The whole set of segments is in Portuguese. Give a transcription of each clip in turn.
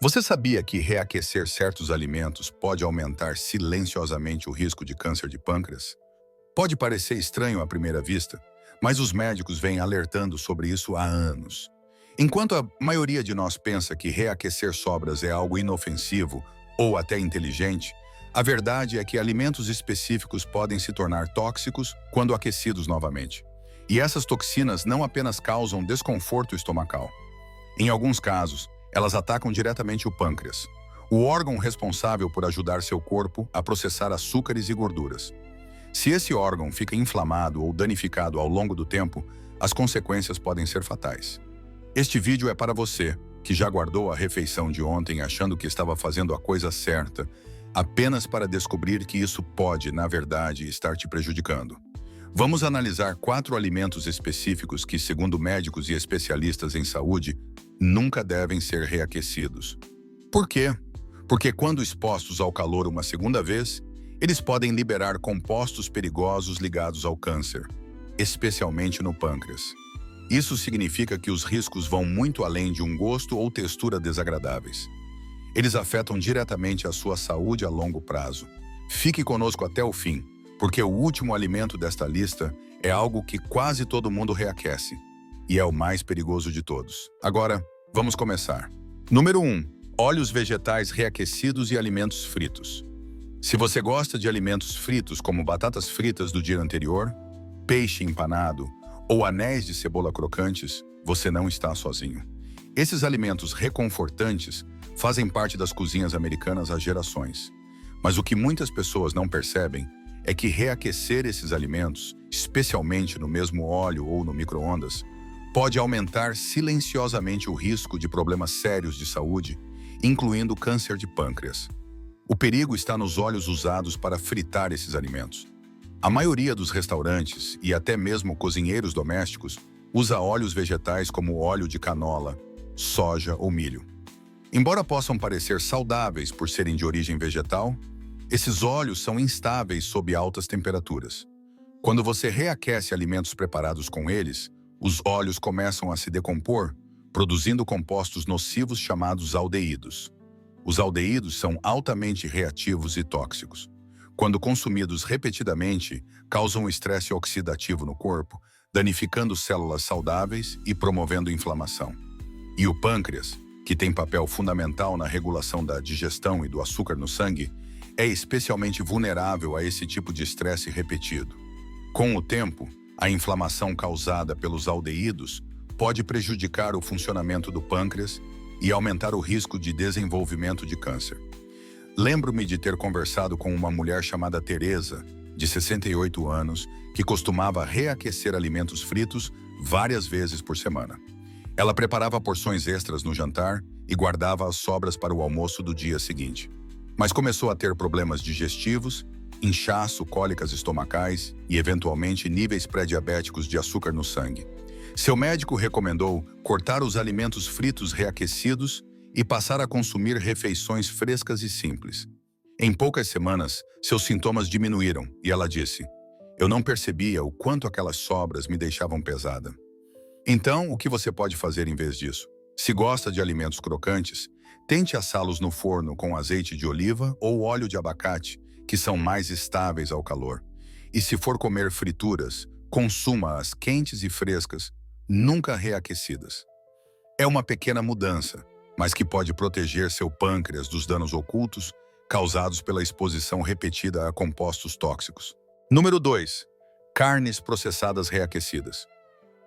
Você sabia que reaquecer certos alimentos pode aumentar silenciosamente o risco de câncer de pâncreas? Pode parecer estranho à primeira vista, mas os médicos vêm alertando sobre isso há anos. Enquanto a maioria de nós pensa que reaquecer sobras é algo inofensivo ou até inteligente, a verdade é que alimentos específicos podem se tornar tóxicos quando aquecidos novamente. E essas toxinas não apenas causam desconforto estomacal. Em alguns casos, elas atacam diretamente o pâncreas, o órgão responsável por ajudar seu corpo a processar açúcares e gorduras. Se esse órgão fica inflamado ou danificado ao longo do tempo, as consequências podem ser fatais. Este vídeo é para você, que já guardou a refeição de ontem achando que estava fazendo a coisa certa, apenas para descobrir que isso pode, na verdade, estar te prejudicando. Vamos analisar 4 alimentos específicos que, segundo médicos e especialistas em saúde, nunca devem ser reaquecidos. Por quê? Porque quando expostos ao calor uma segunda vez, eles podem liberar compostos perigosos ligados ao câncer, especialmente no pâncreas. Isso significa que os riscos vão muito além de um gosto ou textura desagradáveis. Eles afetam diretamente a sua saúde a longo prazo. Fique conosco até o fim, porque o último alimento desta lista é algo que quase todo mundo reaquece, e é o mais perigoso de todos. Agora, vamos começar. Número 1. Óleos vegetais reaquecidos e alimentos fritos. Se você gosta de alimentos fritos como batatas fritas do dia anterior, peixe empanado ou anéis de cebola crocantes, você não está sozinho. Esses alimentos reconfortantes fazem parte das cozinhas americanas há gerações. Mas o que muitas pessoas não percebem é que reaquecer esses alimentos, especialmente no mesmo óleo ou no micro-ondas, pode aumentar silenciosamente o risco de problemas sérios de saúde, incluindo câncer de pâncreas. O perigo está nos óleos usados para fritar esses alimentos. A maioria dos restaurantes e até mesmo cozinheiros domésticos usa óleos vegetais como óleo de canola, soja ou milho. Embora possam parecer saudáveis por serem de origem vegetal, esses óleos são instáveis sob altas temperaturas. Quando você reaquece alimentos preparados com eles, os óleos começam a se decompor, produzindo compostos nocivos chamados aldeídos. Os aldeídos são altamente reativos e tóxicos. Quando consumidos repetidamente, causam estresse oxidativo no corpo, danificando células saudáveis e promovendo inflamação. E o pâncreas, que tem papel fundamental na regulação da digestão e do açúcar no sangue, é especialmente vulnerável a esse tipo de estresse repetido. Com o tempo, a inflamação causada pelos aldeídos pode prejudicar o funcionamento do pâncreas e aumentar o risco de desenvolvimento de câncer. Lembro-me de ter conversado com uma mulher chamada Teresa, de 68 anos, que costumava reaquecer alimentos fritos várias vezes por semana. Ela preparava porções extras no jantar e guardava as sobras para o almoço do dia seguinte. Mas começou a ter problemas digestivos, inchaço, cólicas estomacais e, eventualmente, níveis pré-diabéticos de açúcar no sangue. Seu médico recomendou cortar os alimentos fritos reaquecidos e passar a consumir refeições frescas e simples. Em poucas semanas, seus sintomas diminuíram e ela disse: "Eu não percebia o quanto aquelas sobras me deixavam pesada." Então, o que você pode fazer em vez disso? Se gosta de alimentos crocantes, tente assá-los no forno com azeite de oliva ou óleo de abacate, que são mais estáveis ao calor. E se for comer frituras, consuma-as quentes e frescas, nunca reaquecidas. É uma pequena mudança, mas que pode proteger seu pâncreas dos danos ocultos causados pela exposição repetida a compostos tóxicos. Número 2. Carnes processadas reaquecidas.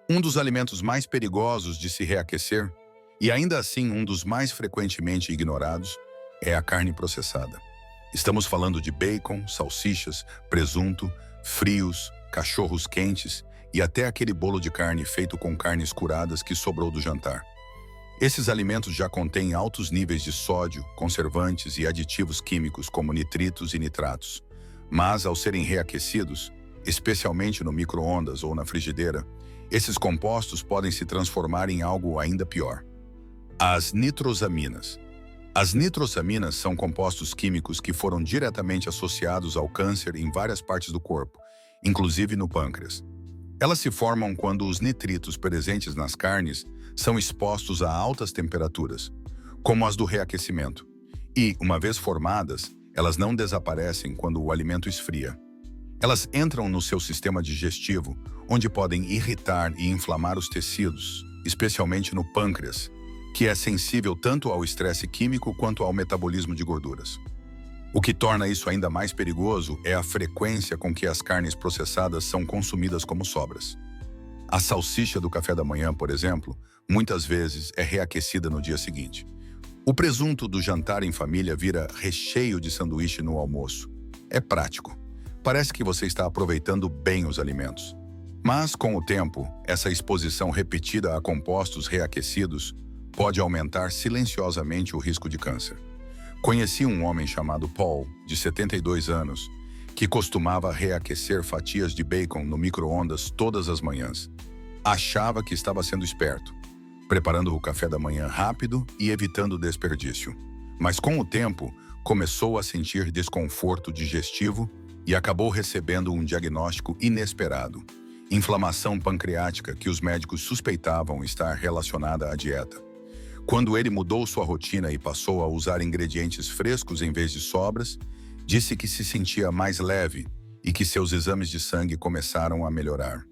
Um dos alimentos mais perigosos de se reaquecer, e ainda assim um dos mais frequentemente ignorados, é a carne processada. Estamos falando de bacon, salsichas, presunto, frios, cachorros quentes e até aquele bolo de carne feito com carnes curadas que sobrou do jantar. Esses alimentos já contêm altos níveis de sódio, conservantes e aditivos químicos como nitritos e nitratos. Mas, ao serem reaquecidos, especialmente no micro-ondas ou na frigideira, esses compostos podem se transformar em algo ainda pior. As nitrosaminas. As nitrosaminas são compostos químicos que foram diretamente associados ao câncer em várias partes do corpo, inclusive no pâncreas. Elas se formam quando os nitritos presentes nas carnes são expostos a altas temperaturas, como as do reaquecimento. E, uma vez formadas, elas não desaparecem quando o alimento esfria. Elas entram no seu sistema digestivo, onde podem irritar e inflamar os tecidos, especialmente no pâncreas, que é sensível tanto ao estresse químico quanto ao metabolismo de gorduras. O que torna isso ainda mais perigoso é a frequência com que as carnes processadas são consumidas como sobras. A salsicha do café da manhã, por exemplo, muitas vezes é reaquecida no dia seguinte. O presunto do jantar em família vira recheio de sanduíche no almoço. É prático. Parece que você está aproveitando bem os alimentos. Mas, com o tempo, essa exposição repetida a compostos reaquecidos pode aumentar silenciosamente o risco de câncer. Conheci um homem chamado Paul, de 72 anos, que costumava reaquecer fatias de bacon no micro-ondas todas as manhãs. Achava que estava sendo esperto, preparando o café da manhã rápido e evitando desperdício. Mas com o tempo, começou a sentir desconforto digestivo e acabou recebendo um diagnóstico inesperado: inflamação pancreática que os médicos suspeitavam estar relacionada à dieta. Quando ele mudou sua rotina e passou a usar ingredientes frescos em vez de sobras, disse que se sentia mais leve e que seus exames de sangue começaram a melhorar.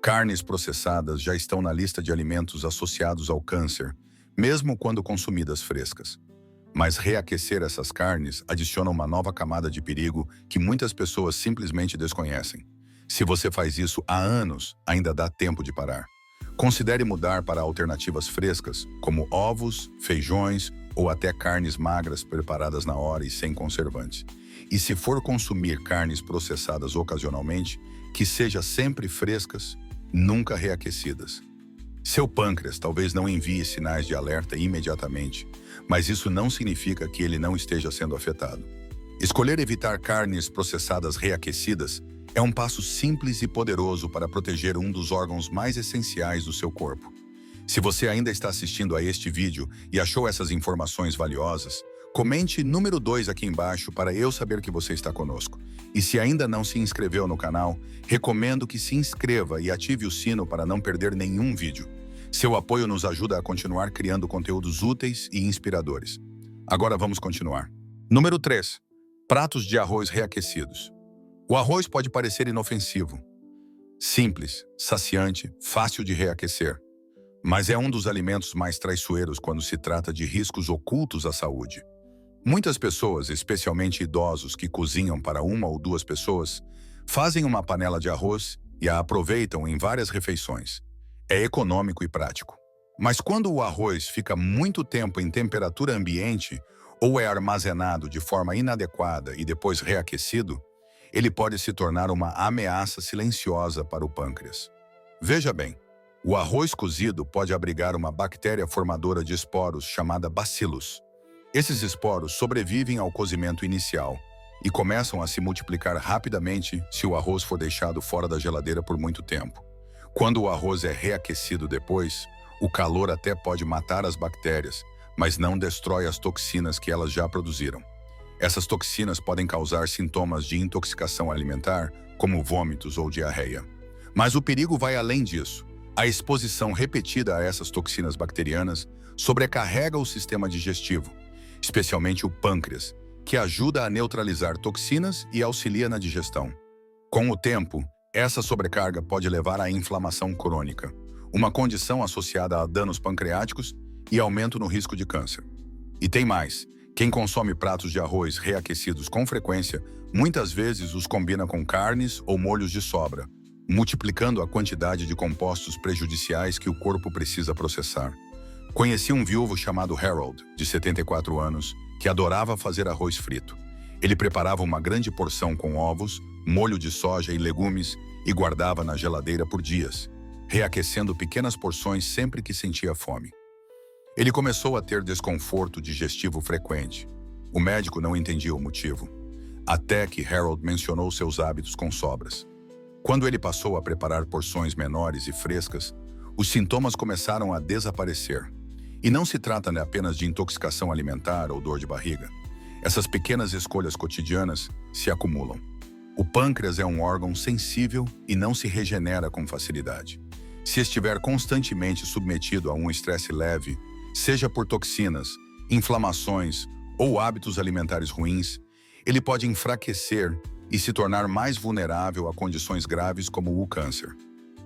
Carnes processadas já estão na lista de alimentos associados ao câncer, mesmo quando consumidas frescas. Mas reaquecer essas carnes adiciona uma nova camada de perigo que muitas pessoas simplesmente desconhecem. Se você faz isso há anos, ainda dá tempo de parar. Considere mudar para alternativas frescas, como ovos, feijões ou até carnes magras preparadas na hora e sem conservantes. E se for consumir carnes processadas ocasionalmente, que seja sempre frescas, nunca reaquecidas. Seu pâncreas talvez não envie sinais de alerta imediatamente, mas isso não significa que ele não esteja sendo afetado. Escolher evitar carnes processadas reaquecidas é um passo simples e poderoso para proteger um dos órgãos mais essenciais do seu corpo. Se você ainda está assistindo a este vídeo e achou essas informações valiosas, comente número 2 aqui embaixo para eu saber que você está conosco. E se ainda não se inscreveu no canal, recomendo que se inscreva e ative o sino para não perder nenhum vídeo. Seu apoio nos ajuda a continuar criando conteúdos úteis e inspiradores. Agora vamos continuar. Número 3. Pratos de arroz reaquecidos. O arroz pode parecer inofensivo, simples, saciante, fácil de reaquecer, mas é um dos alimentos mais traiçoeiros quando se trata de riscos ocultos à saúde. Muitas pessoas, especialmente idosos que cozinham para 1 ou 2 pessoas, fazem uma panela de arroz e a aproveitam em várias refeições. É econômico e prático. Mas quando o arroz fica muito tempo em temperatura ambiente ou é armazenado de forma inadequada e depois reaquecido, ele pode se tornar uma ameaça silenciosa para o pâncreas. Veja bem, o arroz cozido pode abrigar uma bactéria formadora de esporos chamada bacillus. Esses esporos sobrevivem ao cozimento inicial e começam a se multiplicar rapidamente se o arroz for deixado fora da geladeira por muito tempo. Quando o arroz é reaquecido depois, o calor até pode matar as bactérias, mas não destrói as toxinas que elas já produziram. Essas toxinas podem causar sintomas de intoxicação alimentar, como vômitos ou diarreia. Mas o perigo vai além disso. A exposição repetida a essas toxinas bacterianas sobrecarrega o sistema digestivo, especialmente o pâncreas, que ajuda a neutralizar toxinas e auxilia na digestão. Com o tempo, essa sobrecarga pode levar à inflamação crônica, uma condição associada a danos pancreáticos e aumento no risco de câncer. E tem mais. Quem consome pratos de arroz reaquecidos com frequência, muitas vezes os combina com carnes ou molhos de sobra, multiplicando a quantidade de compostos prejudiciais que o corpo precisa processar. Conheci um viúvo chamado Harold, de 74 anos, que adorava fazer arroz frito. Ele preparava uma grande porção com ovos, molho de soja e legumes e guardava na geladeira por dias, reaquecendo pequenas porções sempre que sentia fome. Ele começou a ter desconforto digestivo frequente. O médico não entendia o motivo, até que Harold mencionou seus hábitos com sobras. Quando ele passou a preparar porções menores e frescas, os sintomas começaram a desaparecer. E não se trata apenas de intoxicação alimentar ou dor de barriga. Essas pequenas escolhas cotidianas se acumulam. O pâncreas é um órgão sensível e não se regenera com facilidade. Se estiver constantemente submetido a um estresse leve, seja por toxinas, inflamações ou hábitos alimentares ruins, ele pode enfraquecer e se tornar mais vulnerável a condições graves como o câncer.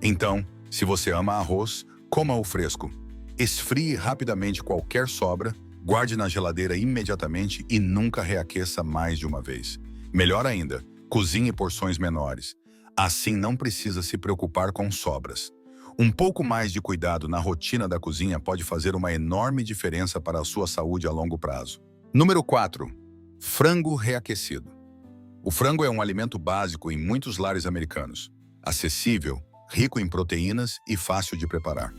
Então, se você ama arroz, coma-o fresco. Esfrie rapidamente qualquer sobra, guarde na geladeira imediatamente e nunca reaqueça mais de uma vez. Melhor ainda, cozinhe porções menores. Assim não precisa se preocupar com sobras. Um pouco mais de cuidado na rotina da cozinha pode fazer uma enorme diferença para a sua saúde a longo prazo. Número 4. Frango reaquecido. O frango é um alimento básico em muitos lares americanos, acessível, rico em proteínas e fácil de preparar.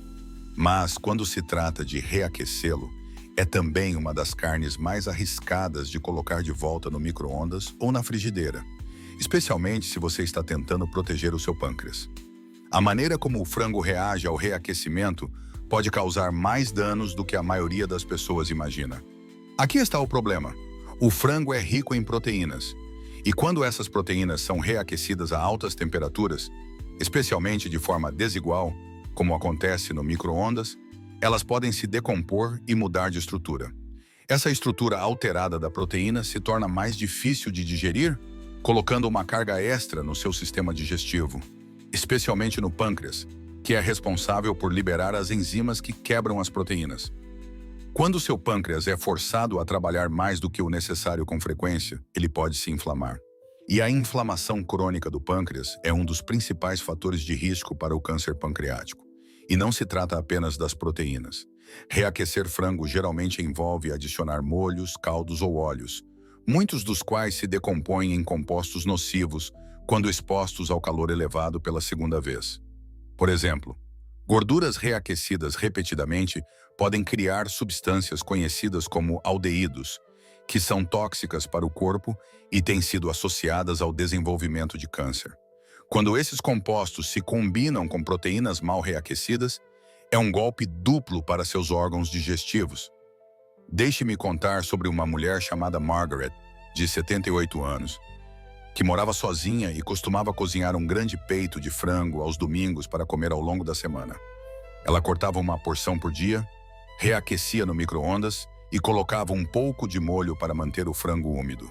Mas, quando se trata de reaquecê-lo, é também uma das carnes mais arriscadas de colocar de volta no micro-ondas ou na frigideira, especialmente se você está tentando proteger o seu pâncreas. A maneira como o frango reage ao reaquecimento pode causar mais danos do que a maioria das pessoas imagina. Aqui está o problema. O frango é rico em proteínas, e quando essas proteínas são reaquecidas a altas temperaturas, especialmente de forma desigual, como acontece no micro-ondas, elas podem se decompor e mudar de estrutura. Essa estrutura alterada da proteína se torna mais difícil de digerir, colocando uma carga extra no seu sistema digestivo, especialmente no pâncreas, que é responsável por liberar as enzimas que quebram as proteínas. Quando seu pâncreas é forçado a trabalhar mais do que o necessário com frequência, ele pode se inflamar. E a inflamação crônica do pâncreas é um dos principais fatores de risco para o câncer pancreático. E não se trata apenas das proteínas. Reaquecer frango geralmente envolve adicionar molhos, caldos ou óleos, muitos dos quais se decompõem em compostos nocivos quando expostos ao calor elevado pela segunda vez. Por exemplo, gorduras reaquecidas repetidamente podem criar substâncias conhecidas como aldeídos, que são tóxicas para o corpo e têm sido associadas ao desenvolvimento de câncer. Quando esses compostos se combinam com proteínas mal reaquecidas, é um golpe duplo para seus órgãos digestivos. Deixe-me contar sobre uma mulher chamada Margaret, de 78 anos, que morava sozinha e costumava cozinhar um grande peito de frango aos domingos para comer ao longo da semana. Ela cortava uma porção por dia, reaquecia no micro-ondas e colocava um pouco de molho para manter o frango úmido.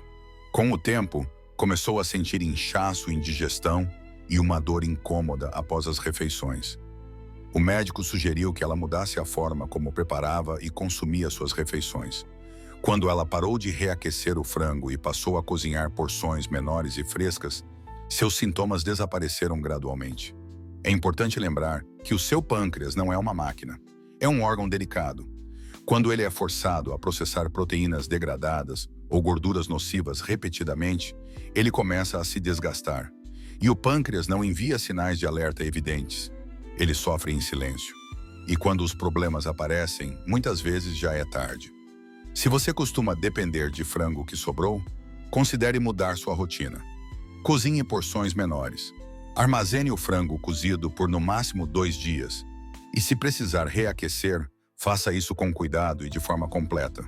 Com o tempo, começou a sentir inchaço, indigestão e uma dor incômoda após as refeições. O médico sugeriu que ela mudasse a forma como preparava e consumia suas refeições. Quando ela parou de reaquecer o frango e passou a cozinhar porções menores e frescas, seus sintomas desapareceram gradualmente. É importante lembrar que o seu pâncreas não é uma máquina. É um órgão delicado. Quando ele é forçado a processar proteínas degradadas ou gorduras nocivas repetidamente, ele começa a se desgastar. E o pâncreas não envia sinais de alerta evidentes. Ele sofre em silêncio. E quando os problemas aparecem, muitas vezes já é tarde. Se você costuma depender de frango que sobrou, considere mudar sua rotina. Cozinhe porções menores. Armazene o frango cozido por no máximo 2 dias. E se precisar reaquecer, faça isso com cuidado e de forma completa.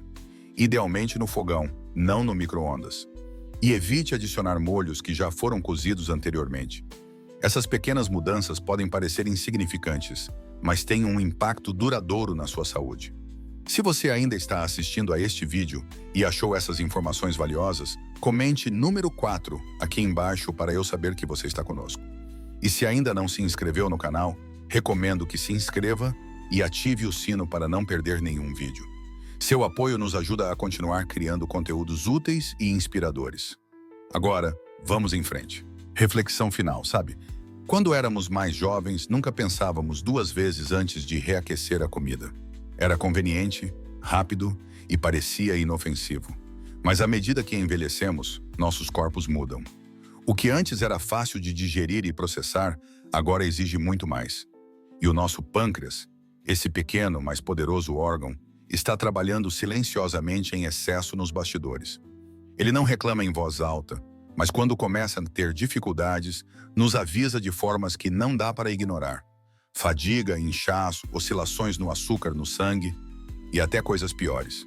Idealmente no fogão, não no micro-ondas. E evite adicionar molhos que já foram cozidos anteriormente. Essas pequenas mudanças podem parecer insignificantes, mas têm um impacto duradouro na sua saúde. Se você ainda está assistindo a este vídeo e achou essas informações valiosas, comente número 4 aqui embaixo para eu saber que você está conosco. E se ainda não se inscreveu no canal, recomendo que se inscreva e ative o sino para não perder nenhum vídeo. Seu apoio nos ajuda a continuar criando conteúdos úteis e inspiradores. Agora, vamos em frente. Reflexão final, sabe? Quando éramos mais jovens, nunca pensávamos 2 vezes antes de reaquecer a comida. Era conveniente, rápido e parecia inofensivo. Mas à medida que envelhecemos, nossos corpos mudam. O que antes era fácil de digerir e processar, agora exige muito mais. E o nosso pâncreas, esse pequeno, mas poderoso órgão, está trabalhando silenciosamente em excesso nos bastidores. Ele não reclama em voz alta, mas quando começa a ter dificuldades, nos avisa de formas que não dá para ignorar. Fadiga, inchaço, oscilações no açúcar no sangue e até coisas piores.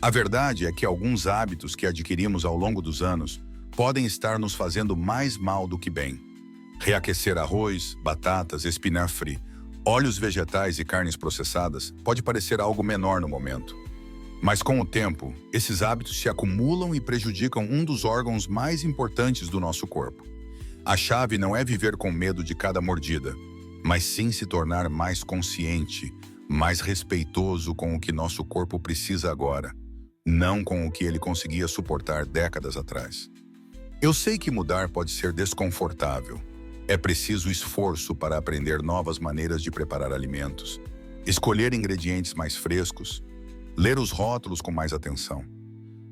A verdade é que alguns hábitos que adquirimos ao longo dos anos podem estar nos fazendo mais mal do que bem. Reaquecer arroz, batatas, espinafre, óleos vegetais e carnes processadas pode parecer algo menor no momento. Mas com o tempo, esses hábitos se acumulam e prejudicam um dos órgãos mais importantes do nosso corpo. A chave não é viver com medo de cada mordida, mas sim se tornar mais consciente, mais respeitoso com o que nosso corpo precisa agora, não com o que ele conseguia suportar décadas atrás. Eu sei que mudar pode ser desconfortável. É preciso esforço para aprender novas maneiras de preparar alimentos, escolher ingredientes mais frescos, ler os rótulos com mais atenção.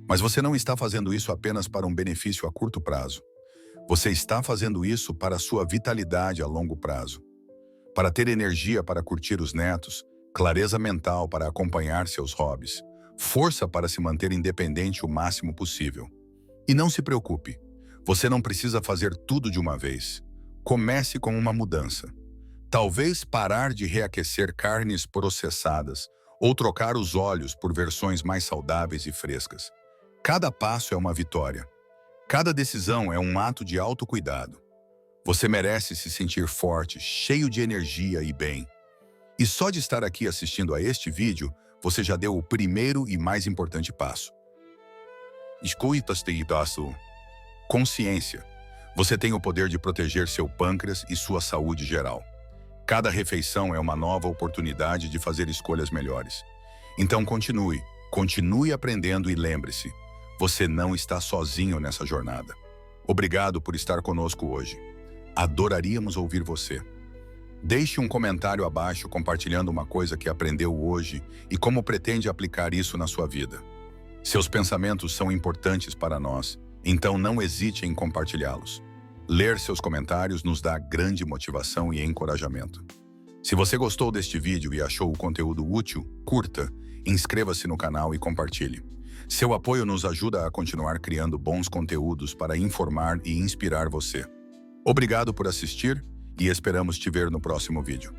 Mas você não está fazendo isso apenas para um benefício a curto prazo. Você está fazendo isso para a sua vitalidade a longo prazo. Para ter energia para curtir os netos, clareza mental para acompanhar seus hobbies, força para se manter independente o máximo possível. E não se preocupe, você não precisa fazer tudo de uma vez. Comece com uma mudança. Talvez parar de reaquecer carnes processadas ou trocar os óleos por versões mais saudáveis e frescas. Cada passo é uma vitória. Cada decisão é um ato de autocuidado. Você merece se sentir forte, cheio de energia e bem. E só de estar aqui assistindo a este vídeo, você já deu o primeiro e mais importante passo. Escuta-te passo. Consciência. Você tem o poder de proteger seu pâncreas e sua saúde geral. Cada refeição é uma nova oportunidade de fazer escolhas melhores. Então continue aprendendo e lembre-se, você não está sozinho nessa jornada. Obrigado por estar conosco hoje. Adoraríamos ouvir você. Deixe um comentário abaixo compartilhando uma coisa que aprendeu hoje e como pretende aplicar isso na sua vida. Seus pensamentos são importantes para nós, então não hesite em compartilhá-los. Ler seus comentários nos dá grande motivação e encorajamento. Se você gostou deste vídeo e achou o conteúdo útil, curta, inscreva-se no canal e compartilhe. Seu apoio nos ajuda a continuar criando bons conteúdos para informar e inspirar você. Obrigado por assistir e esperamos te ver no próximo vídeo.